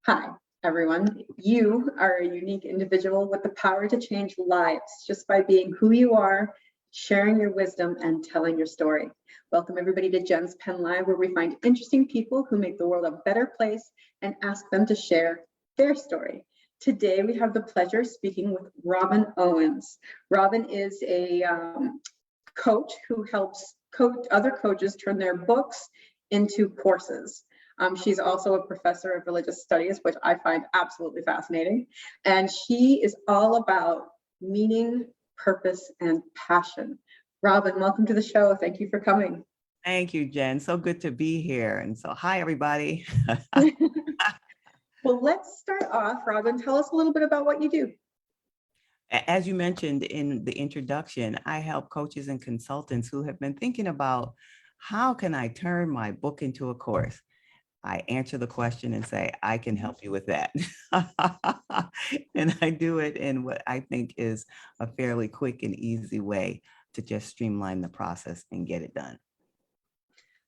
Hi, everyone. You are a unique individual with the power to change lives just by being who you are, sharing your wisdom, and telling your story. Welcome, everybody, to Jen's Pen Live, where we find interesting people who make the world a better place and ask them to share their story. Today, we have the pleasure of speaking with Robin Owens. Robin is a coach who helps other coaches turn their books into courses. She's also a professor of religious studies, which I find absolutely fascinating. And she is all about meaning, purpose, and passion. Robin, welcome to the show. Thank you for coming. Thank you, Jen. So good to be here. And so, hi, everybody. Well, let's start off. Robin, tell us a little bit about what you do. As you mentioned in the introduction, I help coaches and consultants who have been thinking about how can I turn my book into a course? I answer the question and say, I can help you with that. And I do it in what I think is a fairly quick and easy way to just streamline the process and get it done.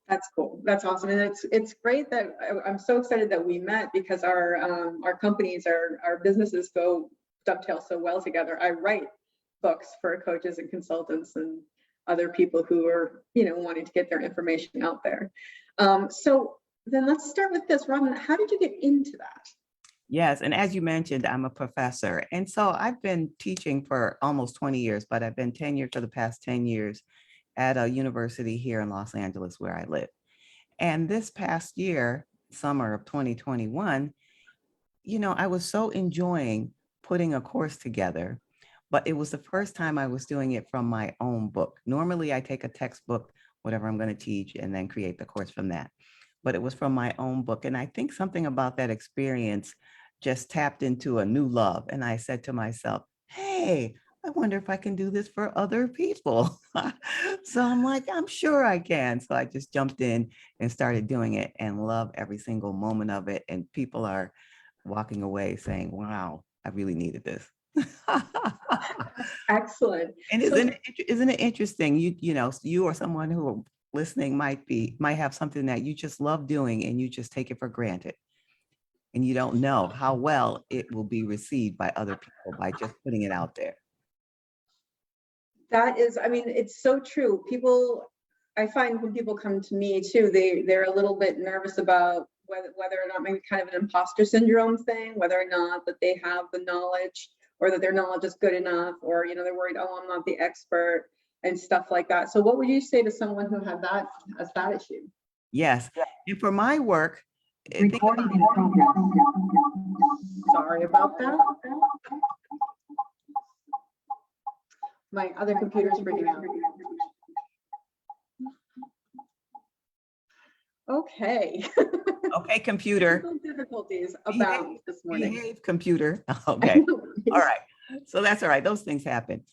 That's cool. That's awesome. And it's great that I'm so excited that we met because our companies, our businesses dovetail so well together. I write books for coaches and consultants and other people who are, wanting to get their information out there. So then let's start with this. Robin, how did you get into that? Yes, and as you mentioned, I'm a professor. And so I've been teaching for almost 20 years, but I've been tenured for the past 10 years at a university here in Los Angeles where I live. And this past year, summer of 2021, I was so enjoying putting a course together, but it was the first time I was doing it from my own book. Normally I take a textbook, whatever I'm going to teach, and then create the course from that. But it was from my own book. And I think something about that experience just tapped into a new love. And I said to myself, hey, I wonder if I can do this for other people. So I'm like, I'm sure I can. So I just jumped in and started doing it and love every single moment of it. And people are walking away saying, wow, I really needed this. Excellent. And isn't it interesting? You or someone who listening might have something that you just love doing and you just take it for granted. And you don't know how well it will be received by other people by just putting it out there. That is, it's so true. I find when people come to me too, they're a little bit nervous about whether or not maybe kind of an imposter syndrome thing, whether or not that they have the knowledge or that their knowledge is good enough, or, they're worried, oh, I'm not the expert and stuff like that. So what would you say to someone who has that issue? Yes. And for my work, Recording in progress. Sorry about that. My other computer's freaking out. Okay. Okay, computer. Difficulties about this morning. Behave, computer. Okay. All right. So that's all right. Those things happen.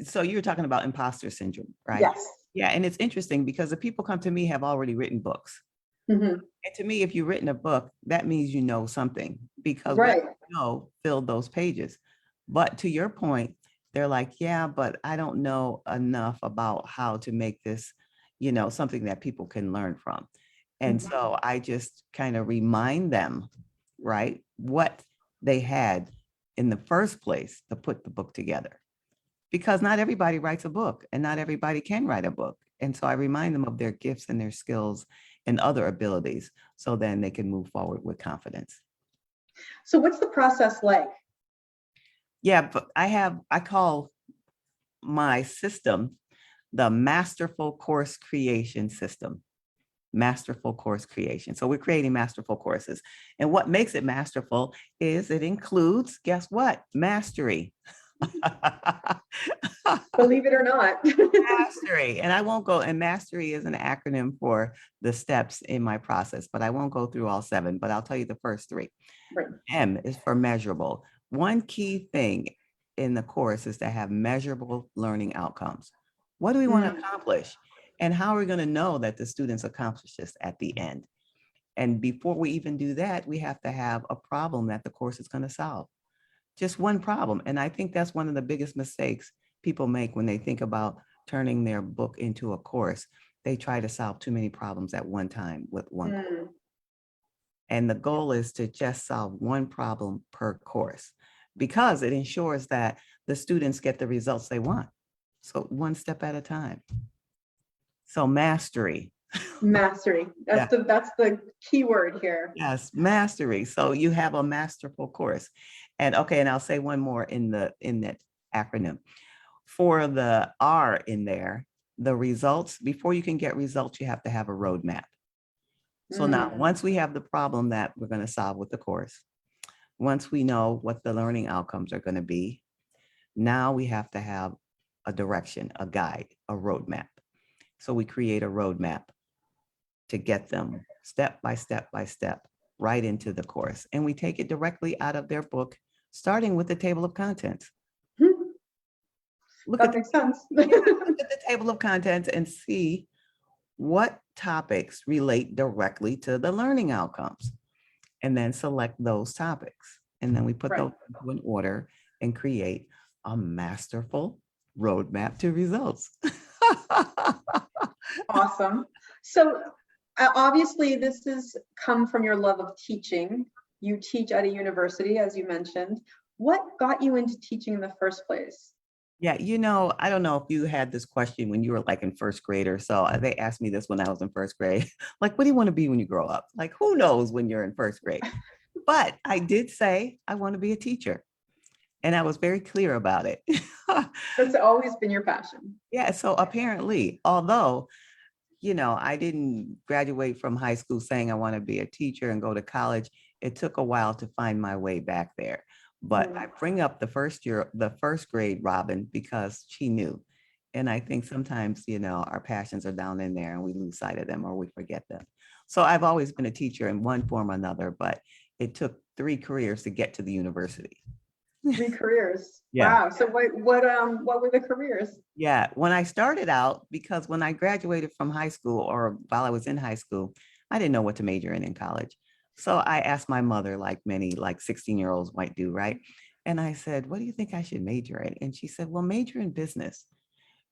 So you were talking about imposter syndrome, right? Yes. Yeah. And it's interesting because the people come to me have already written books. Mm-hmm. And to me, if you've written a book, that means you know something, because right. What you know filled those pages. But to your point, they're like, yeah, but I don't know enough about how to make this, something that people can learn from. And mm-hmm. So I just kind of remind them, right, what they had in the first place to put the book together. Because not everybody writes a book and not everybody can write a book. And so I remind them of their gifts and their skills and other abilities, so then they can move forward with confidence. So what's the process like? Yeah, but I call my system the masterful course creation system. Masterful course creation. So we're creating masterful courses. And what makes it masterful is it includes, guess what? Mastery. Believe it or not. Mastery. And I won't go, and mastery is an acronym for the steps in my process, but I won't go through all 7, but I'll tell you the first 3. Right. M is for measurable. One key thing in the course is to have measurable learning outcomes. What do we want to accomplish? And how are we going to know that the students accomplish this at the end? And before we even do that, we have to have a problem that the course is going to solve. Just one problem. And I think that's one of the biggest mistakes people make when they think about turning their book into a course. They try to solve too many problems at one time with one course. And the goal is to just solve one problem per course because it ensures that the students get the results they want. So one step at a time. So mastery. Mastery. Yeah. That's the key word here. Yes, mastery. So you have a masterful course. And okay, and I'll say one more in that acronym. For the R in there, the results, before you can get results, you have to have a roadmap. So now, once we have the problem that we're going to solve with the course, once we know what the learning outcomes are going to be, now we have to have a direction, a guide, a roadmap. So we create a roadmap to get them step by step by step right into the course. And we take it directly out of their book, starting with the table of contents. That makes sense. Look at the table of contents and see what topics relate directly to the learning outcomes, and then select those topics. And then we put those into an order and create a masterful roadmap to results. Awesome. So obviously this has come from your love of teaching. You teach at a university, as you mentioned. What got you into teaching in the first place? Yeah, I don't know if you had this question when you were like in first grade or so. They asked me this when I was in first grade. Like, what do you want to be when you grow up? Like, who knows when you're in first grade? But I did say I want to be a teacher. And I was very clear about it. That's always been your passion. Yeah, so apparently, although, I didn't graduate from high school saying I want to be a teacher and go to college, it took a while to find my way back there. But I bring up the first grade Robin, because she knew. And I think sometimes, our passions are down in there and we lose sight of them or we forget them. So I've always been a teacher in one form or another, but it took 3 careers to get to the university. 3 careers. Yeah. Wow. So what were the careers? Yeah, when I started out, because when I graduated from high school or while I was in high school, I didn't know what to major in college. So I asked my mother, like many 16-year-olds might do, right? And I said, what do you think I should major in? And she said, well, major in business,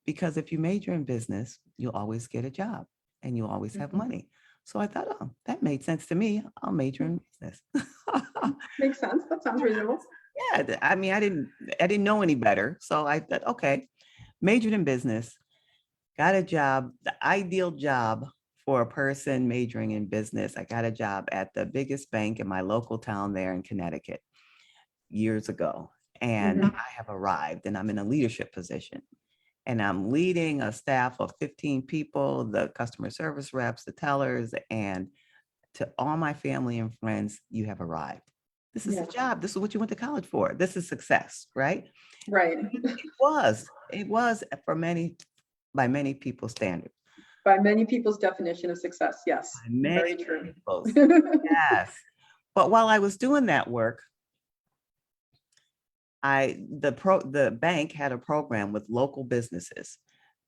because if you major in business, you'll always get a job and you'll always have money. So I thought, oh, that made sense to me. I'll major in business. Makes sense. That sounds reasonable. Yeah, I mean, I didn't know any better. So I thought, okay, majored in business, got a job, the ideal job for a person majoring in business. I got a job at the biggest bank in my local town there in Connecticut years ago. And I have arrived and I'm in a leadership position. And I'm leading a staff of 15 people, the customer service reps, the tellers, and to all my family and friends, you have arrived. This is a job. This is what you went to college for. This is success, right? Right. It was by many people's standards. By many people's definition of success, yes. Very true. Yes. But while I was doing that work, the bank had a program with local businesses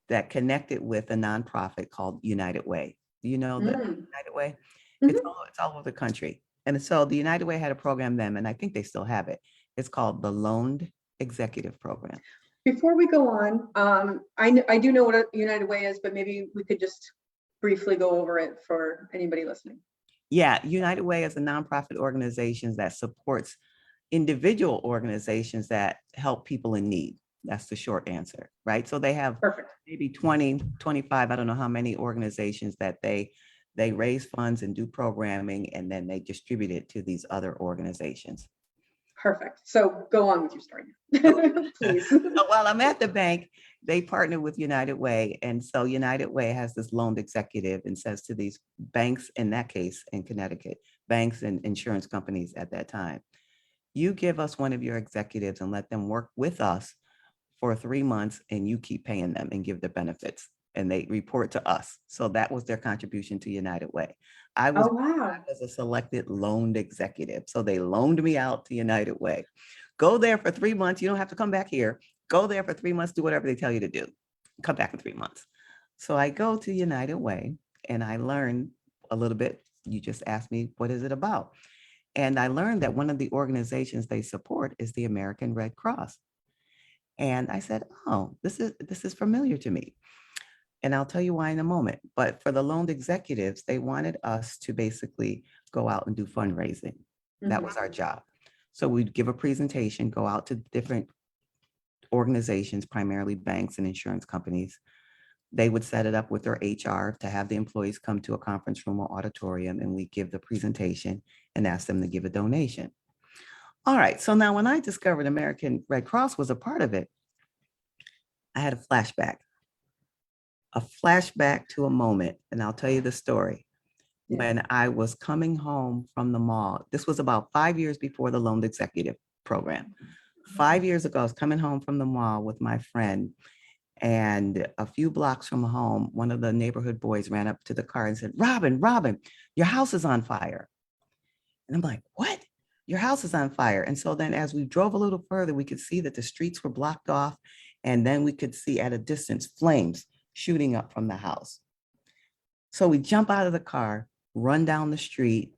that connected with a nonprofit called United Way. Do you know the United Way? It's all over the country. And so the United Way had a program then, and I think they still have it. It's called the Loaned Executive Program. Before we go on, I do know what a United Way is, but maybe we could just briefly go over it for anybody listening. Yeah, United Way is a nonprofit organization that supports individual organizations that help people in need. That's the short answer, right? So they have maybe 20, 25, I don't know how many organizations that they raise funds and do programming, and then they distribute it to these other organizations. Perfect. So go on with your story, please. So while I'm at the bank, they partner with United Way. And so United Way has this loaned executive and says to these banks, in that case, in Connecticut, banks and insurance companies at that time, you give us one of your executives and let them work with us for 3 months, and you keep paying them and give the benefits, and they report to us. So that was their contribution to United Way. I was a selected loaned executive. So they loaned me out to United Way. Go there for 3 months. You don't have to come back here. Go there for 3 months, do whatever they tell you to do. Come back in 3 months. So I go to United Way and I learn a little bit. You just asked me, what is it about? And I learned that one of the organizations they support is the American Red Cross. And I said, oh, this is familiar to me. And I'll tell you why in a moment. But for the loan executives, they wanted us to basically go out and do fundraising. That was our job. So we'd give a presentation, go out to different organizations, primarily banks and insurance companies. They would set it up with their HR to have the employees come to a conference room or auditorium, and we give the presentation and ask them to give a donation. All right, so now when I discovered American Red Cross was a part of it, I had a flashback to a moment, and I'll tell you the story. Yeah. When I was coming home from the mall, this was about 5 years before the loan executive program. 5 years ago, I was coming home from the mall with my friend, and a few blocks from home, one of the neighborhood boys ran up to the car and said, Robin, your house is on fire. And I'm like, what? Your house is on fire. And so then as we drove a little further, we could see that the streets were blocked off. And then we could see at a distance flames shooting up from the house. So we jump out of the car, run down the street.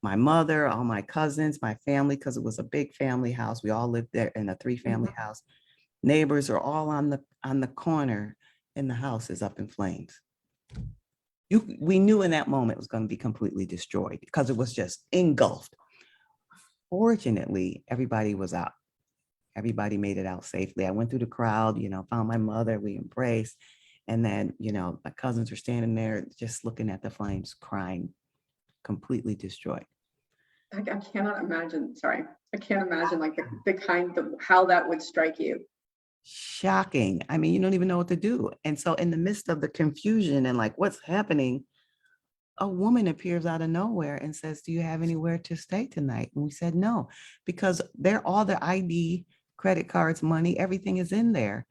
My mother, all my cousins, my family, because it was a big family house. We all lived there in a 3-family house. Neighbors are all on the corner, and the house is up in flames. We knew in that moment it was going to be completely destroyed because it was just engulfed. Fortunately, everybody was out. Everybody made it out safely. I went through the crowd, found my mother, we embraced. And then, my cousins were standing there just looking at the flames, crying, completely destroyed. I cannot imagine, sorry. I can't imagine like the kind of how that would strike you. Shocking. I mean, you don't even know what to do. And so in the midst of the confusion and like what's happening, a woman appears out of nowhere and says, do you have anywhere to stay tonight? And we said, no, because all the ID, credit cards, money, everything is in there.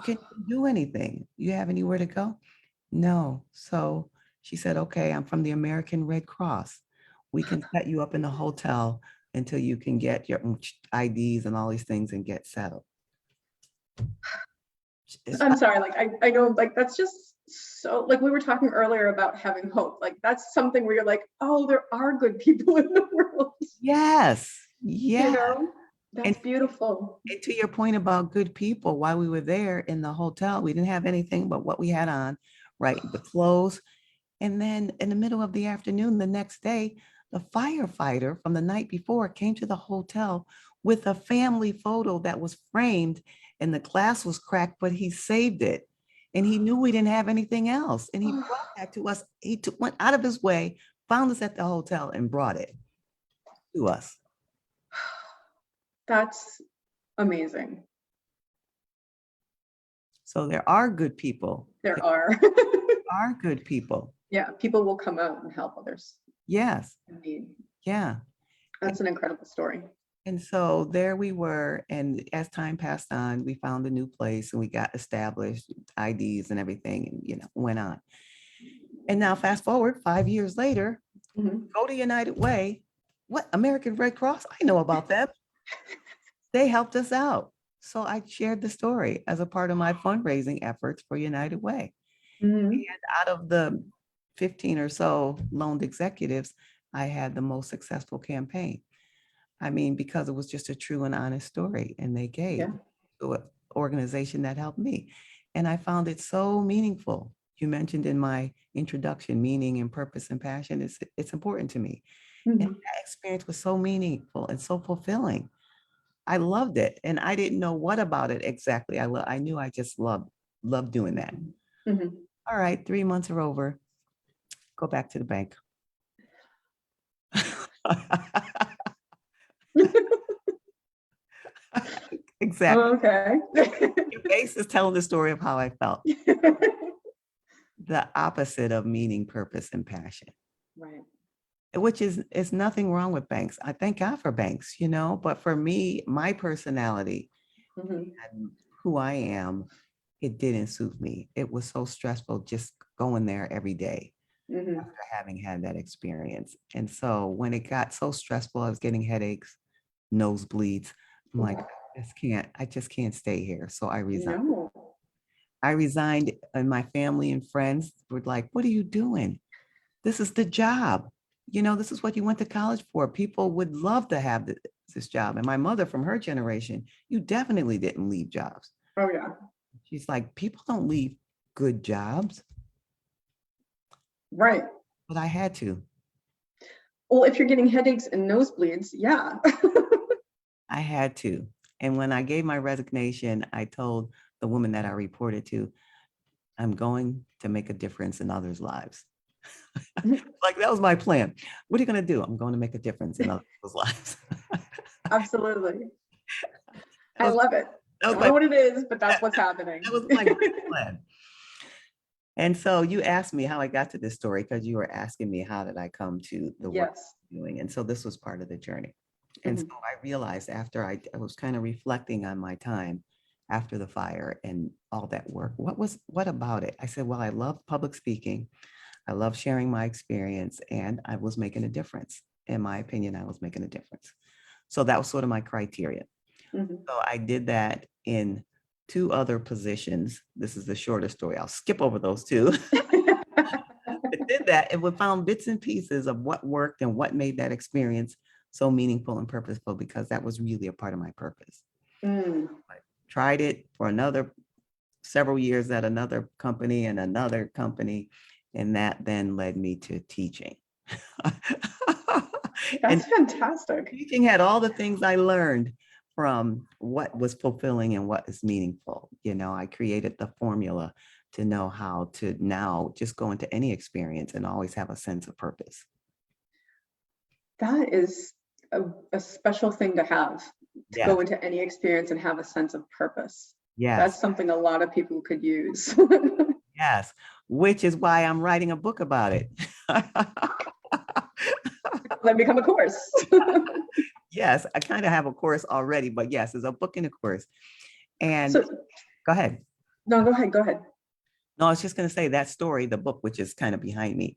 Can you do anything? You have anywhere to go? No. So she said, okay, I'm from the American Red Cross. We can set you up in a hotel until you can get your IDs and all these things and get settled. I'm sorry, like I know, like that's just so, like we were talking earlier about having hope. Like that's something where you're like, oh, there are good people in the world. Yes. Yeah. That's beautiful. And to your point about good people, while we were there in the hotel, we didn't have anything but what we had on, right? The clothes. And then in the middle of the afternoon, the next day, the firefighter from the night before came to the hotel with a family photo that was framed, and the glass was cracked, but he saved it. And he knew we didn't have anything else. And he brought that to us. He went out of his way, found us at the hotel and brought it to us. That's amazing. So there are good people. There are Good people. Yeah, people will come out and help others. Yes. Indeed. Yeah. That's an incredible story. And so there we were. And as time passed on, we found a new place and we got established IDs and everything, and went on. And now fast forward 5 years later, go to United Way. What? American Red Cross? I know about them. They helped us out. So I shared the story as a part of my fundraising efforts for United Way. And out of the 15 or so loaned executives, I had the most successful campaign. I mean, because it was just a true and honest story, and they gave to an organization that helped me. And I found it so meaningful. You mentioned in my introduction, meaning and purpose and passion. It's important to me. And that experience was so meaningful and so fulfilling. I loved it. And I didn't know what about it exactly. I knew I just loved doing that. All right, 3 months are over. Go back to the bank. Exactly. Okay. Your face is telling the story of how I felt. The opposite of meaning, purpose, and passion. Right. Which is nothing wrong with banks. I thank God for banks, but for me, my personality and who I am, it didn't suit me. It was so stressful just going there every day after having had that experience. And so when it got so stressful, I was getting headaches, nosebleeds. I'm like, I just can't stay here. So I resigned. No. I resigned, and my family and friends were like, what are you doing? This is the job. This is what you went to college for. People would love to have this job. And my mother, from her generation, you definitely didn't leave jobs. Oh, yeah. She's like, people don't leave good jobs, Right. but I had to. Well, if you're getting headaches and nosebleeds, yeah. I had to. And when I gave my resignation, I told the woman that I reported to, I'm going to make a difference in others' lives. Like that was my plan. What are you going to do? I'm going to make a difference in other people's lives. Absolutely. That I was, love it. that was Don't my, know what it is, but that's what's happening. that was my great plan. And so you asked me how I got to this story because you were asking me how did I come to the work Yes. I'm doing. And so this was part of the journey. And so Mhm. I realized after I was kind of reflecting on my time after the fire and all that work, what about it? I said, well, I love public speaking. I love sharing my experience, and I was making a difference. In my opinion, I was making a difference. So that was sort of my criteria. Mhm. So I did that in two other positions. This is the shorter story. I'll skip over those two. I did that and we found bits and pieces of what worked and what made that experience so meaningful and purposeful, because that was really a part of my purpose. Mm. I tried it for another several years at another company and another company, and that then led me to teaching. And That's fantastic. teaching had all the things I learned from what was fulfilling and what is meaningful. You know, I created the formula to know how to now just go into any experience and always have a sense of purpose. That is a special thing to have, to Yes, go into any experience and have a sense of purpose. yes, That's something a lot of people could use. yes, which is why I'm writing a book about it. Then become a course. Yes, I kind of have a course already, but yes, there's a book and a course. And So, go ahead. no, go ahead, go ahead. No, I was just going to say that story, the book, which is kind of behind me,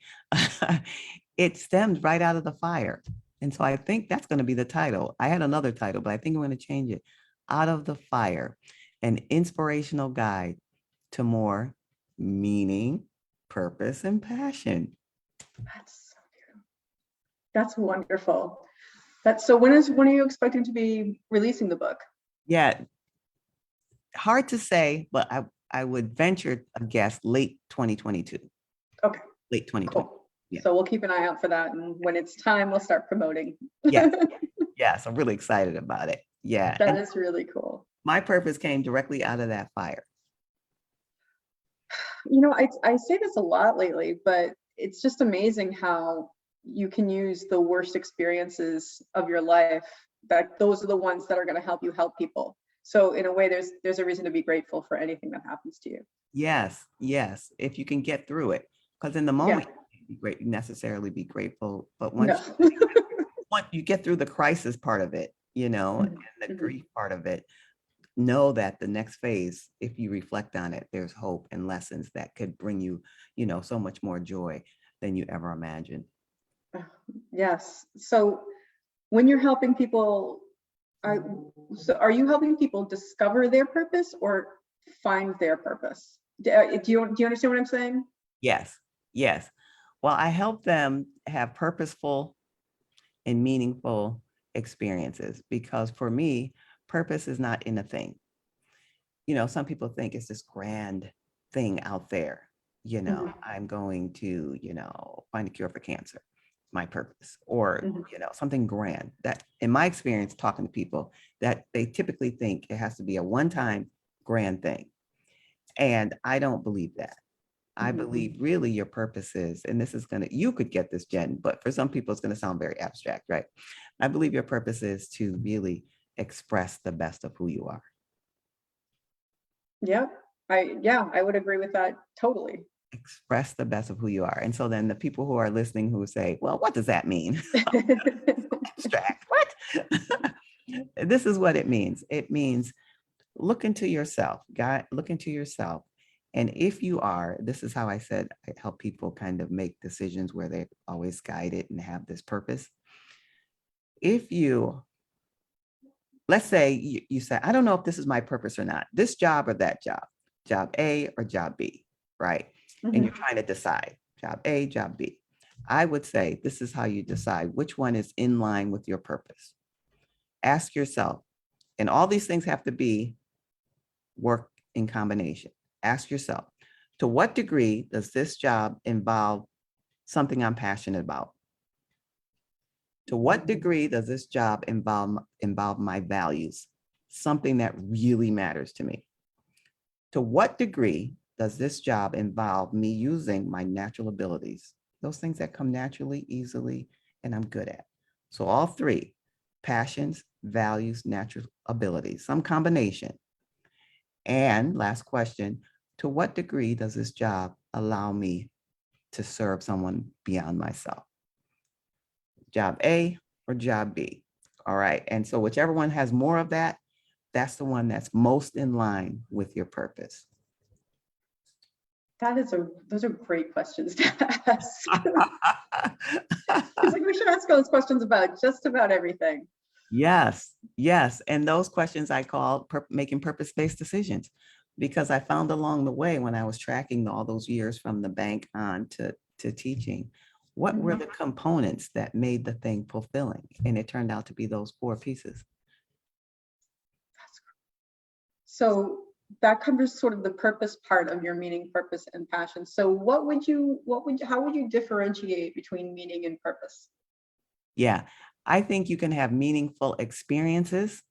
it stemmed right out of the fire. And so I think that's going to be the title. I had another title, but I think I'm going to change it. Out of the Fire, an inspirational guide to more meaning, purpose, and passion. That's so beautiful. That's wonderful. That's so when are you expecting to be releasing the book? Yeah, hard to say, but I would venture a guess late 2022. Okay, Late 2020. cool. Yeah. So we'll keep an eye out for that. And when it's time, we'll start promoting. Yes, yes, I'm really excited about it. Yeah. That And is really cool. my purpose came directly out of that fire. You know, I say this a lot lately, but it's just amazing how you can use the worst experiences of your life, that those are the ones that are going to help you help people. So in a way, there's a reason to be grateful for anything that happens to you. Yes, yes, if you can get through it. Because in the Yeah. moment, you can't be great, necessarily be grateful. But No. once you get through the crisis part of it, you know, and the grief part of it, know that the next phase, if you reflect on it, there's hope and lessons that could bring you, you know, so much more joy than you ever imagined. Yes. So when you're helping people, are, are you helping people discover their purpose or find their purpose? Do you understand what I'm saying? Yes, yes. Well, I help them have purposeful and meaningful experiences, because for me, purpose is not in a thing. You know, some people think it's this grand thing out there. You know, I'm going to, you know, find a cure for cancer, my purpose, or, you know, something grand. That, in my experience, talking to people, that they typically think it has to be a one-time grand thing. And I don't believe that. I believe really your purpose is, and this is going to, you could get this, Jen, but for some people, it's going to sound very abstract, right? I believe your purpose is to really express the best of who you are. Yeah, I would agree with that totally. Express the best of who you are. And so then the people who are listening who say, well, what does that mean? Abstract, what? This is what it means. It means look into yourself, God, look into yourself. And if you are, this is how I said, I help people kind of make decisions where they're always guided and have this purpose. If you, let's say you say, I don't know if this is my purpose or not, this job or that job, job A or job B, right? And you're trying to decide job A, job B. I would say this is how you decide which one is in line with your purpose. Ask yourself, and all these things have to be work in combination. Ask yourself, To what degree does this job involve something I'm passionate about? To what degree does this job involve my values, something that really matters to me? To what degree does this job involve me using my natural abilities, those things that come naturally, easily, and I'm good at? So all three: passions, values, natural abilities, some combination. And last question, to what degree does this job allow me to serve someone beyond myself? Job A or job B? All right. And so whichever one has more of that, that's the one that's most in line with your purpose. Those are great questions to ask. It's like we should ask those questions about just about everything. Yes, yes. And those questions I call making purpose-based decisions, because I found along the way when I was tracking all those years from the bank on to teaching, what were the components that made the thing fulfilling? And it turned out to be those 4 pieces. So that covers sort of the purpose part of your meaning, purpose, and passion. So how would you differentiate between meaning and purpose? Yeah, I think you can have meaningful experiences,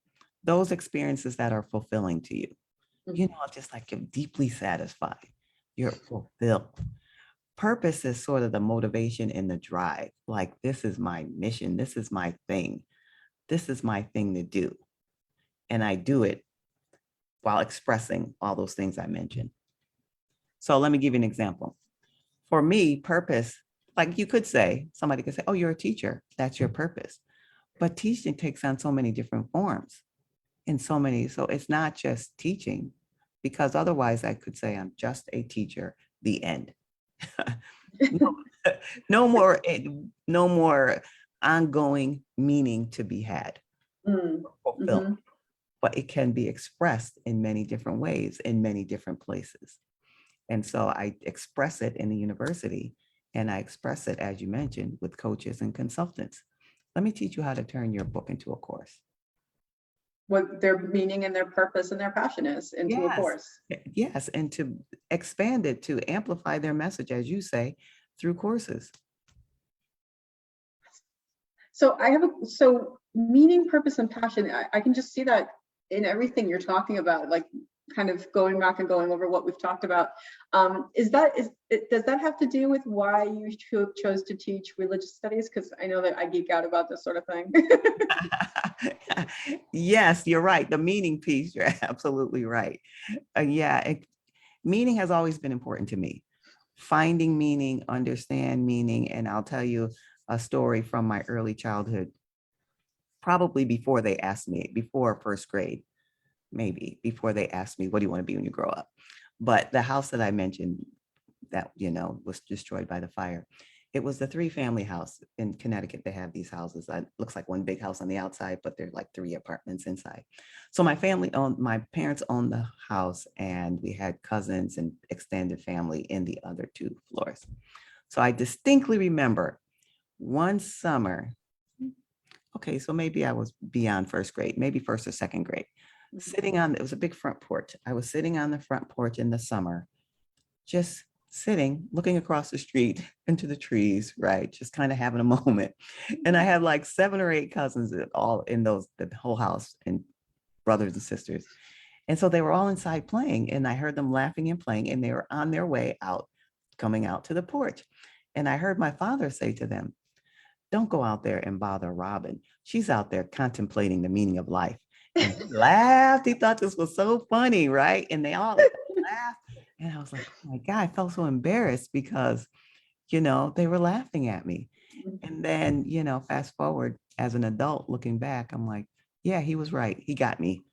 those experiences that are fulfilling to you. You know, just like you're deeply satisfied, you're fulfilled. Purpose is sort of the motivation and the drive. Like, this is my mission. This is my thing. This is my thing to do. And I do it while expressing all those things I mentioned. So let me give you an example. For me, purpose, like you could say, somebody could say, oh, you're a teacher. That's your purpose. But teaching takes on so many different forms so it's not just teaching, because otherwise I could say I'm just a teacher, the end. no more ongoing meaning to be had. Fulfilled. But it can be expressed in many different ways, in many different places. And so I express it in the university, and I express it, as you mentioned, with coaches and consultants. Let me teach you how to turn your book into a course. What their meaning and their purpose and their passion is into a course. Yes, and to expand it, to amplify their message, as you say, through courses. So meaning, purpose, and passion, I can just see that in everything you're talking about, like kind of going back and going over what we've talked about. Does that have to do with why you chose to teach religious studies? Because I know that I geek out about this sort of thing. Yes, you're right. The meaning piece, you're absolutely right. Meaning has always been important to me. Finding meaning, understand meaning. And I'll tell you a story from my early childhood, probably before they asked me, before first grade, maybe before they asked me, what do you want to be when you grow up? But the house that I mentioned that, was destroyed by the fire, it was the 3-family house in Connecticut. They have these houses. It looks like one big house on the outside, but they're like 3 apartments inside. So my parents owned the house, and we had cousins and extended family in the other 2 floors. So I distinctly remember one summer, okay, so maybe I was beyond first grade, maybe first or second grade, it was a big front porch. I was sitting on the front porch in the summer, just sitting, looking across the street into the trees, right? Just kind of having a moment. And I had like 7 or 8 cousins all in the whole house, and brothers and sisters. And so they were all inside playing, and I heard them laughing and playing, and they were on their way out, coming out to the porch. And I heard my father say to them, don't go out there and bother Robin. She's out there contemplating the meaning of life. And he laughed. He thought this was so funny, right? And they all laughed. And I was like, oh my God, I felt so embarrassed because, they were laughing at me. And then, fast forward as an adult looking back, I'm like, yeah, he was right. He got me.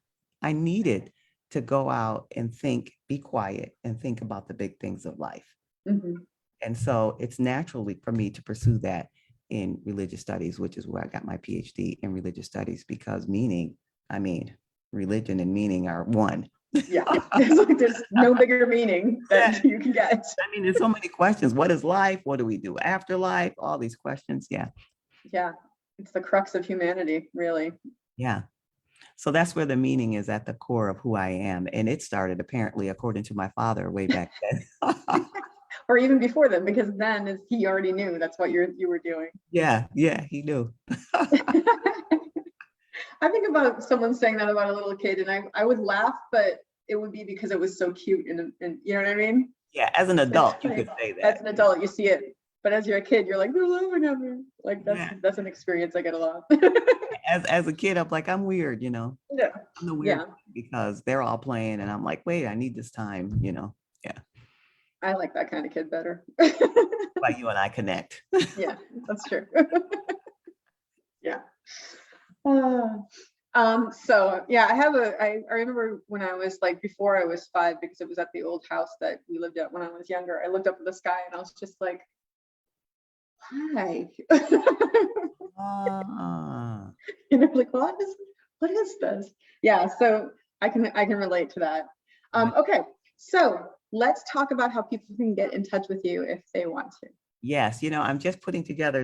I needed to go out and think, be quiet, and think about the big things of life. And so it's naturally for me to pursue that in religious studies, which is where I got my Ph.D. in religious studies, because religion and meaning are one. Yeah, there's no bigger meaning that you can get. There's so many questions. What is life? What do we do after life? All these questions. Yeah. Yeah, it's the crux of humanity, really. Yeah. So that's where the meaning is at the core of who I am. And it started apparently, according to my father, way back then. Or even before then, because then he already knew that's what you were doing. Yeah, he knew. I think about someone saying that about a little kid, and I would laugh, but it would be because it was so cute, and you know what I mean? Yeah, as an adult, you could say that. As an adult, you see it, but as you're a kid, you're like, they're laughing at me. Like that's an experience I get a lot. As a kid, I'm like, I'm weird, you know. Yeah. I'm the weird because they're all playing, and I'm like, wait, I need this time, you know. Yeah. I like that kind of kid better. Like you and I connect. Yeah, that's true. Yeah. So yeah, I remember when I was like, before I was 5, because it was at the old house that we lived at when I was younger, I looked up at the sky and I was just like, hi. You know, like, what is this? Yeah, so I can relate to that. Okay, so let's talk about how people can get in touch with you if they want to. Yes, you know, I'm putting together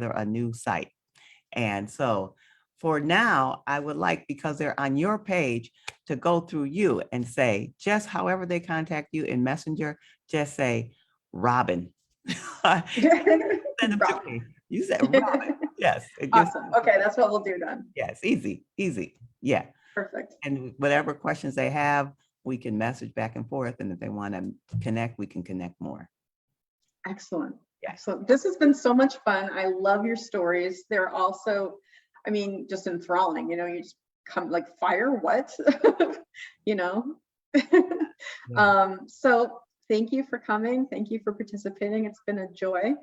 a new site. And so for now, I would like, because they're on your page, to go through you and say, just however they contact you in Messenger, just say, Robin. Send them to me. You said Robin. Yes. Awesome. Okay, that's what we'll do then. Yes, easy. Yeah. Perfect. And whatever questions they have, we can message back and forth. And if they want to connect, we can connect more. Excellent. Yeah. Excellent. This has been so much fun. I love your stories. They're also, I mean, just enthralling. You know, you just come like, fire, what? You know? Yeah. So thank you for coming. Thank you for participating. It's been a joy.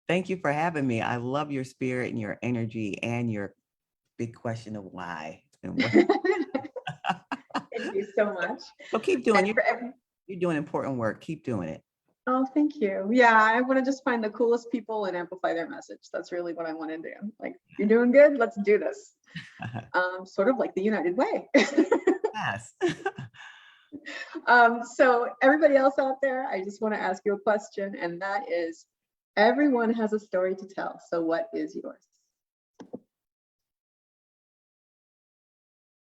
Thank you for having me. I love your spirit and your energy and your big question of why. And what. Thank you so much. So keep doing it. You're doing important work. Keep doing it. Oh, thank you. Yeah, I want to just find the coolest people and amplify their message. That's really what I want to do. Like, you're doing good. Let's do this. Sort of like the United Way. Yes. So everybody else out there, I just want to ask you a question, and that is, everyone has a story to tell. So what is yours?